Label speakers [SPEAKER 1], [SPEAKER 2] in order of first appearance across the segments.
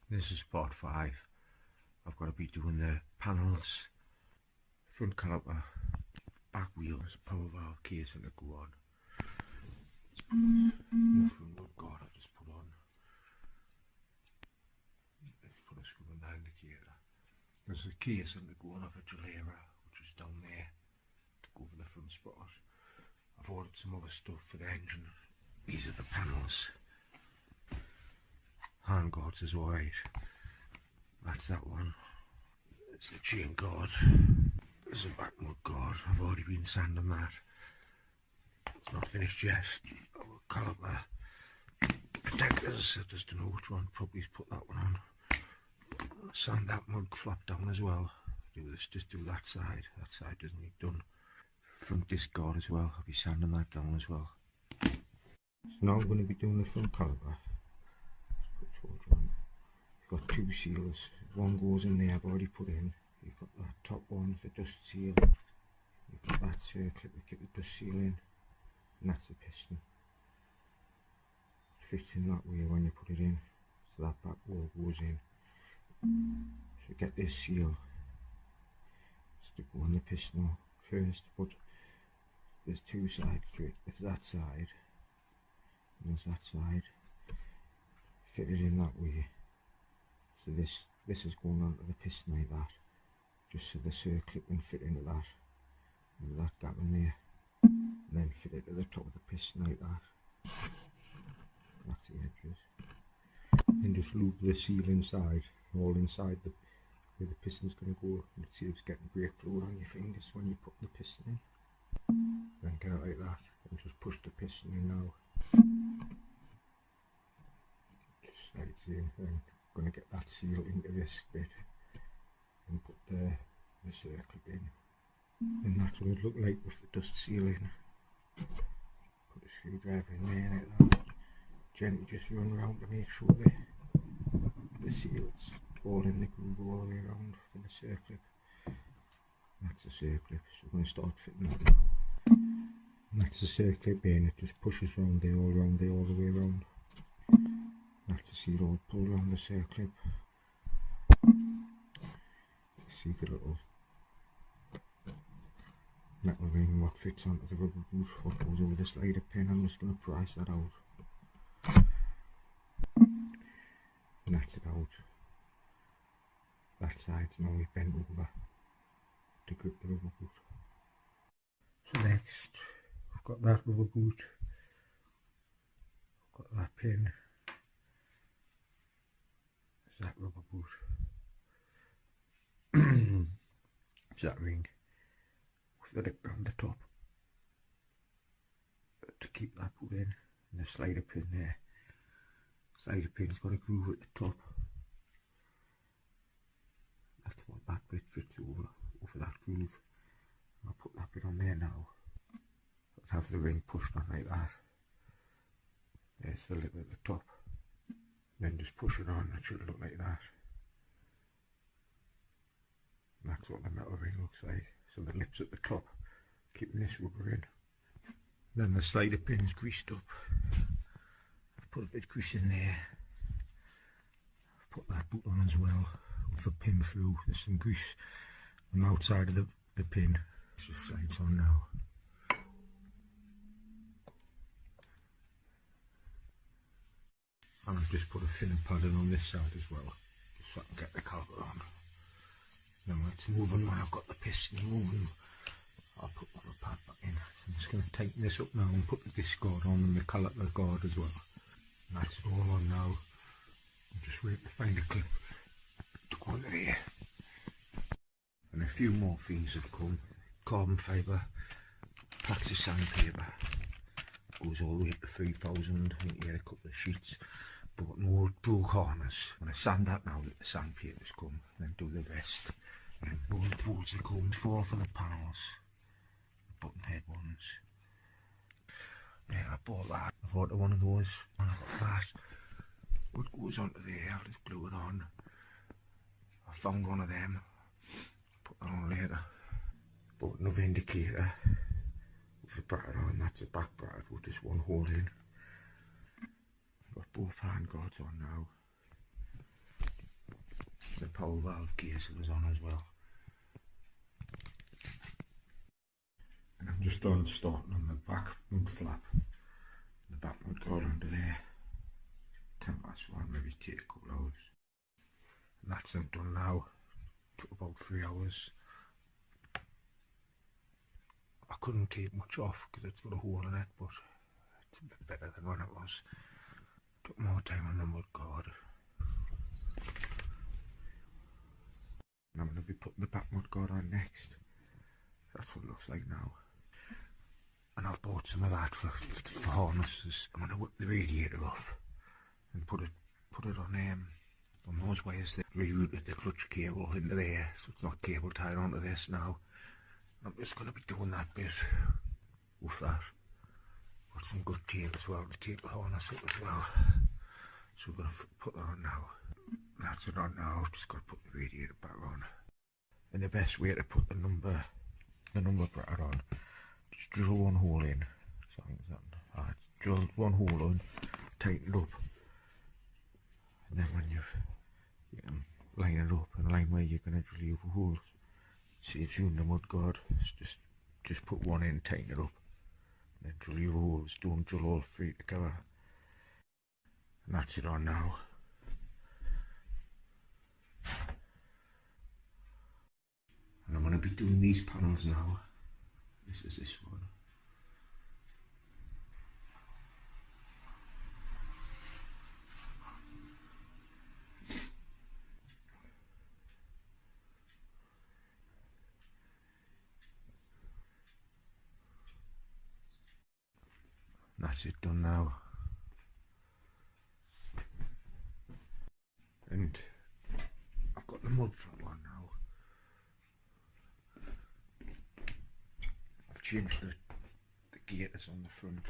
[SPEAKER 1] This is part 5. I've got to be doing the panels, front caliper, back wheels, power valve casing to go on. The front mud guard I've just put on. Let's put a screw in that indicator. There's a casing to go on of a Gilera, which is down there to go over the front spot. I've ordered some other stuff for the engine. These are the panels. Hand guards is alright. That's that one. It's the chain guard. There's a back mud guard. I've already been sanding that. It's not finished yet. Caliper protectors. I just don't know which one. Probably put that one on. Sand that mud flap down as well. Do this. Just do that side. That side doesn't need done. Front disc guard as well. I'll be sanding that down as well. So now I'm going to be doing the front caliper. You've got two seals, one goes in there I've already put in. You've got that top one, the dust seal. You've got that circlip to keep the dust seal in, and that's the piston. It fits in that way when you put it in, so that back wall goes in. So get this seal, stick on the piston first, but there's two sides to it. There's that side, and there's that side. Fit it in that way. So this is going onto the piston like that, just so the circlip can fit into that, and that gap in there, and then fit it at the top of the piston like that. That's the edges. Then just loop the seal inside, all inside where the piston's going to go. It saves getting brake fluid on your fingers when you put the piston in. Then get it like that, and just push the piston in now. Slides in, then I'm going to get that seal into this bit and put the circlip in, and that's what it looked like with the dust seal in. Put a screwdriver in there like that, gently just run around to make sure the seal's all in the groove all the way around for the circlip. That's the circlip, so we're going to start fitting that now. And that's the circlip in, it just pushes around there, all the way around. That's the seal all pulled around the circlip. See the little metal ring, what fits onto the rubber boot, what goes over the slider pin. I'm just going to price that out. And that's it out. That side's now bent over to grip the rubber boot. So next, I've got that rubber boot, I've got that pin. That rubber boot. That ring with the lip around the top to keep that put in, and the slider pin there. Slider pin's got a groove at the top. That's what that bit fits over that groove. I'll put that bit on there now. I'll have the ring pushed on like that. There's the lip at the top. Then just push it on, it should look like that. And that's what the metal ring looks like. So the lip's at the top, keeping this rubber in. Then the slider pin's greased up. I've put a bit of grease in there. I've put that boot on as well, with the pin through. There's some grease on the outside of the pin. It just slides on now. And I've just put a thinner padding on this side as well, just so I can get the caliper on. Then when it's moving, when I've got the piston moving, I'll put the pad back in. So I'm just going to tighten this up now and put the disc guard on and the caliper guard as well. And that's it all on now. I'm just waiting to find a clip to go under here. And a few more things have come. Carbon fibre, packs of sandpaper. Goes all the way up to 3,000. I think you get a couple of sheets. Bought an old broke harness. I'm going to sand that now that the sandpaper's come, then do the rest. And those bolts are combed for the panels, the button head ones. Yeah, I bought that. I bought one of those, and I got that. What goes onto there, I'll just glue it on. I found one of them, put that on later. Bought another indicator with a bracket on, that's a back bracket with just one hole in. Got both hand guards on now. the power valve gear was on as well. And I'm just starting on the back mud flap. The back mud guard under there. Can't last one, maybe take a couple hours. And that's them done now. Took about 3 hours. I couldn't take much off because it's got a hole in it, but it's a bit better than when it was. Took more time on the mud guard. And I'm going to be putting the back mud guard on next. That's what it looks like now. And I've bought some of that for harnesses. I'm going to whip the radiator off and put it on those wires that rerouted the clutch cable into there, so it's not cable tied onto this now. I'm just going to be doing that bit with that. Got some good tape as well to tape the harness up as well. So we're going to put that on now. That's it on now. I've just got to put the radiator back on. And the best way to put the number bracket on, just drill one hole in. So I think it's drilled one hole in, tighten it up, and then when you can line it up and line where you're going to drill your holes. Saves you in the mud guard. Just put one in, tighten it up, and then drill your holes. Don't drill all three together. And that's it on now. And I'm going to be doing these panels now. This is this one. That's it done now. And I've got the mud flap on now. I've changed the gaiters on the front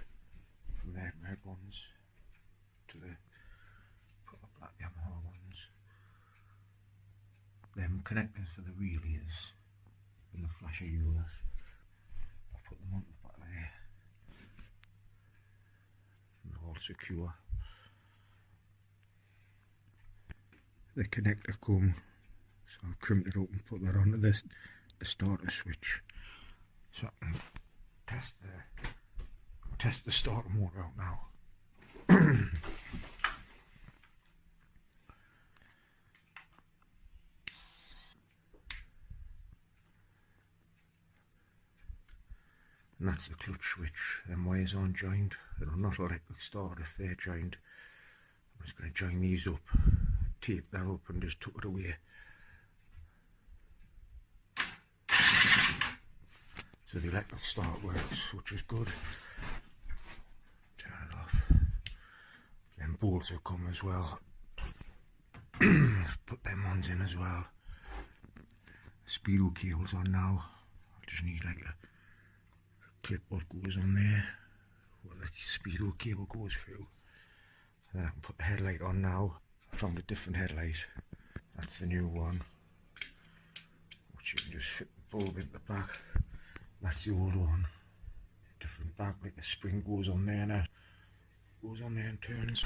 [SPEAKER 1] from the red ones to the proper black Yamaha ones. Them connectors for the wheelies and the flasher unit. I've put them on the back there. And they're all secure. The connector come, so I've crimped it up and put that onto the starter switch, so I can test the starter motor out now. And that's the clutch switch. Them wires aren't joined. They're not electric start if they're joined. I'm just going to join these up, tape that up and just tuck it away. So the electric start works, which is good. Turn it off. Then bolts have come as well. Put them ones in as well. Speedo cable's on now. I just need like a clip what goes on there, what the speedo cable goes through. Then I can put the headlight on now. I found a different headlight. That's the new one, which you can just fit the bulb in the back. That's the old one. Different back, like the spring goes on there now. Goes on there and turns.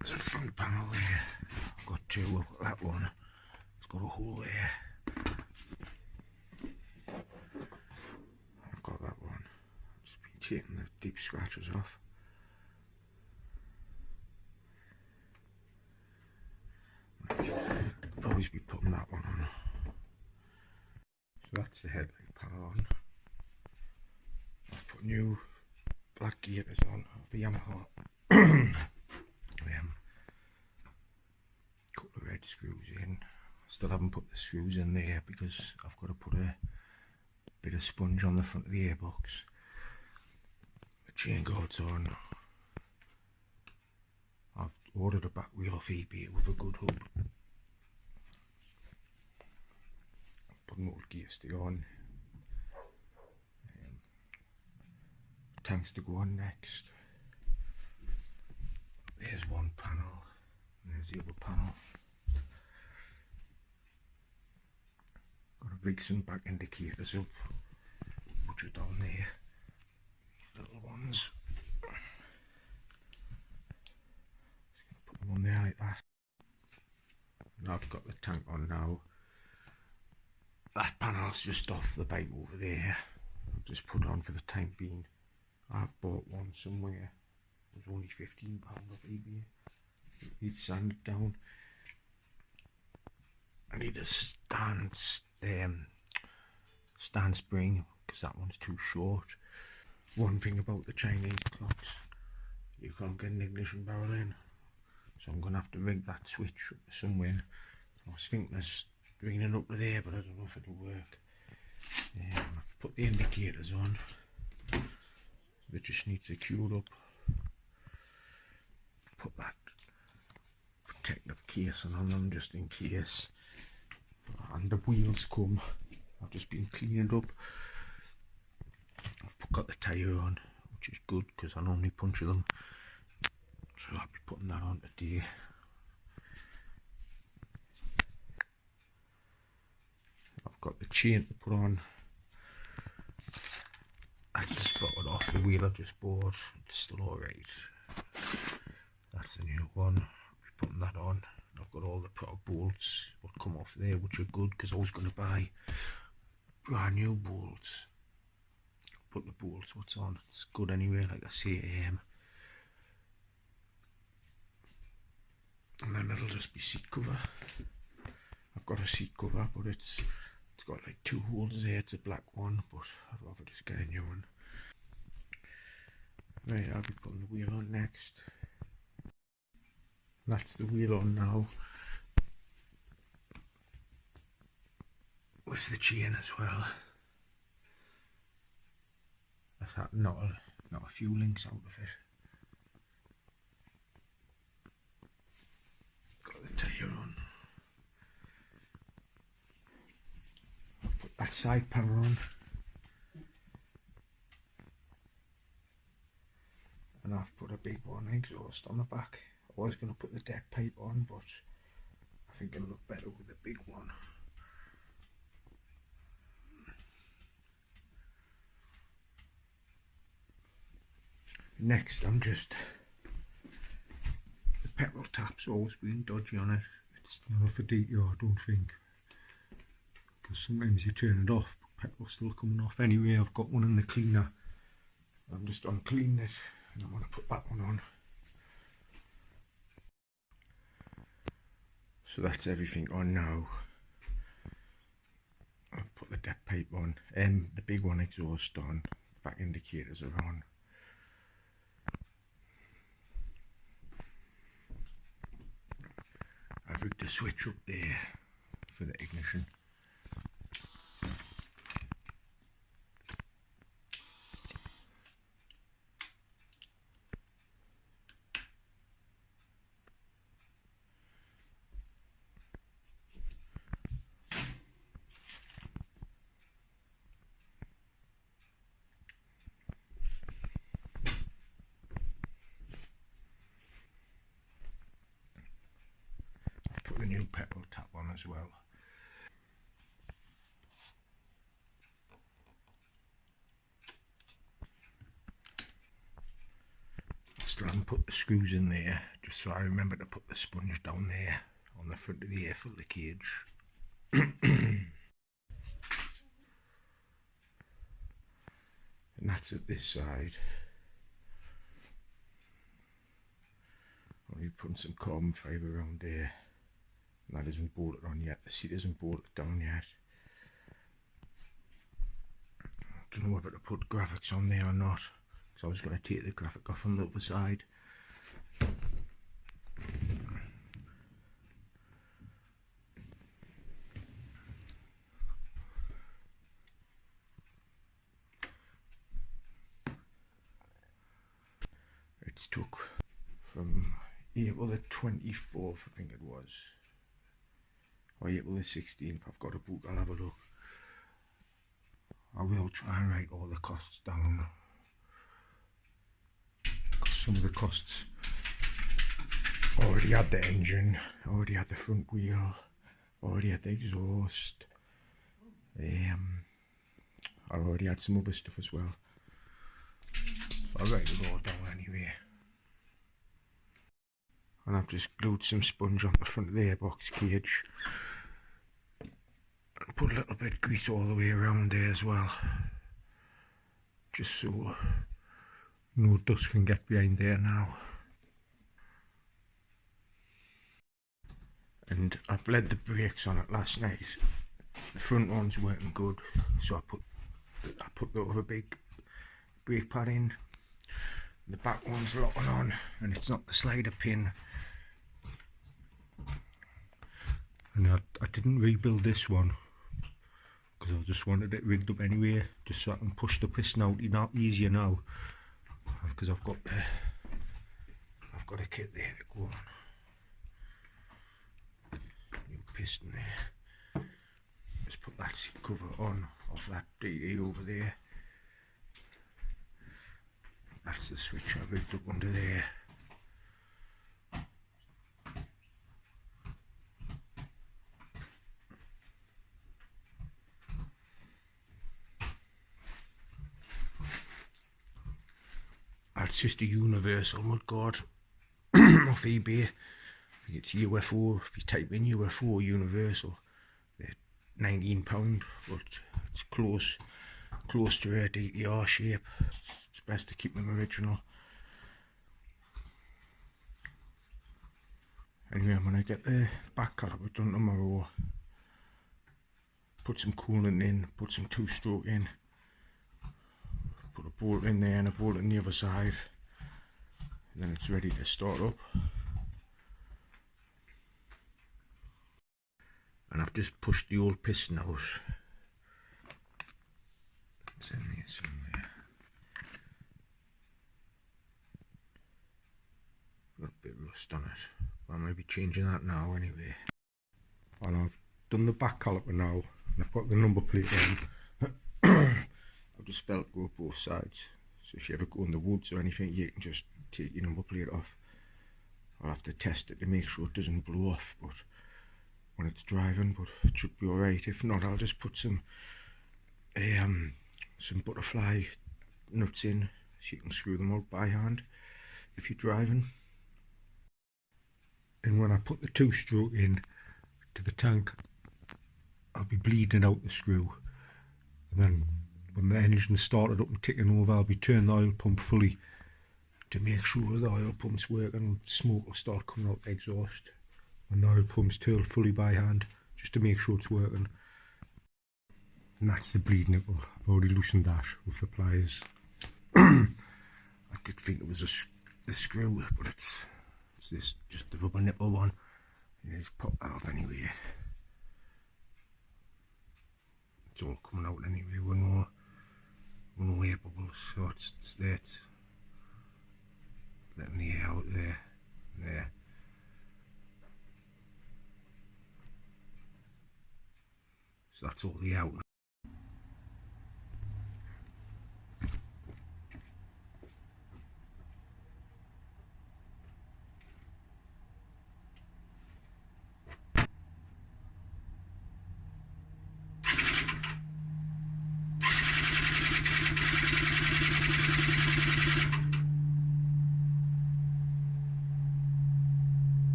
[SPEAKER 1] There's a front panel there. I've got two. I've got that one. It's got a hole there. I've got that one. I've just been taking the deep scratches off. I'll probably be putting that one on. So that's the headlight panel on. I've put new black gaiters on of the Yamaha. Couple of red screws in. Still haven't put the screws in there because I've got to put a bit of sponge on the front of the airbox. The chain guard's on. I've ordered a back wheel off eBay with a good hub. Put an old gear stick on. Tanks to go on next. There's one panel, and there's the other panel. Got to rig some back indicators up, which are down there. These little ones. Just gonna put them on there like that. and I've got the tank on now. That panel's just off the bike over there. I've just put on for the time being. I've bought one somewhere. It was only £15 off eBay. Need sanded down. I need a stand spring because that one's too short. One thing about the Chinese clocks, you can't get an ignition barrel in, so I'm going to have to rig that switch up somewhere. I was thinking of bringing it up to there, but I don't know if it'll work. I've put the indicators on. They just need secured up. Put that protective casing on them just in case. And the wheels come. I've just been cleaning up. I've got the tyre on, which is good because I normally puncture them. So I'll be putting that on today. I've got the chain to put on. That's just spotted off the wheel I've just bought. It's still alright. That's the new one. I'll be putting that on. I've got all the proper bolts what come off there, which are good because I was going to buy brand new bolts. Put the bolts what's on. It's good anyway, like I say. And then it'll just be seat cover. I've got a seat cover, but it's got like 2 holes there. It's a black one, but I'd rather just get a new one. Right, I'll be putting the wheel on next. That's the wheel on now, with the chain as well. That's that, not a few links out of it. Got the tyre on. I've put that side panel on. And I've put a big one exhaust on the back. I was going to put the deck pipe on, but I think it'll look better with the big one. Next, the petrol tap's always been dodgy on it. It's not for dtr, I don't think, because sometimes you turn it off, but petrol's still coming off. Anyway, I've got one in the cleaner. I'm just uncleaning it, and I'm going to put that one on. So that's everything on now. I've put the deck pipe on, the big one exhaust on, back indicators are on. I've rigged a switch up there for the ignition. The new Petrol Tap on as well. Still haven't put the screws in there, just so I remember to put the sponge down there on the front of the air filter cage. And that's at this side. I'll be putting some carbon fibre around there. That isn't bolted on yet, the seat isn't bolted down yet. I don't know whether to put graphics on there or not, because I was going to take the graphic off on the other side. It's took from April the 24th, I think it was, or April the 16th. I've got a book, I'll have a look. I will try and write all the costs down, because some of the costs already had the engine, already had the front wheel, already had the exhaust. I already had some other stuff as well. I'll write it all down anyway. and I've just glued some sponge on the front of the airbox cage and put a little bit of grease all the way around there as well, just so no dust can get behind there now. And I bled the brakes on it last night. The front one's working good, so I put the other big brake pad in. The back one's locking on, and it's not the slider pin. And I didn't rebuild this one because I just wanted it rigged up anyway, just so I can push the piston out easier now, because I've got a kit there to go on. New piston there. Just put that seat cover on off that DT over there. That's the switch I rigged up under there. That's just a universal mudguard off eBay. I think it's UFO. If you type in UFO universal, they're £19, but it's close to a DTR shape. It's best to keep them original. Anyway, I'm gonna get the back caliper done tomorrow. Put some coolant in, put some 2-stroke in, put a bolt in there and a bolt on the other side, and then it's ready to start up. And I've just pushed the old piston out. It's in there somewhere. Got a bit of rust on it, but I might be changing that now anyway. And I've done the back caliper now, and I've got the number plate on. I've just velcro both sides, so if you ever go in the woods or anything, you can just take your number plate off. I'll have to test it to make sure it doesn't blow off, but when it's driving, but it should be alright. If not, I'll just put some butterfly nuts in, so you can screw them out by hand if you're driving. And when I put the 2-stroke in to the tank, I'll be bleeding out the screw, and then when the engine's started up and ticking over, I'll be turning the oil pump fully to make sure the oil pump's working. Smoke will start coming out the exhaust when the oil pump's turned fully by hand, just to make sure it's working. And that's the bleed nipple. I've already loosened that with the pliers. I did think it was the screw, but it's this, just the rubber nipple one. You just pop that off anyway. It's all coming out anyway with no air bubbles, so it's there. It's letting the air out there. So that's all the out.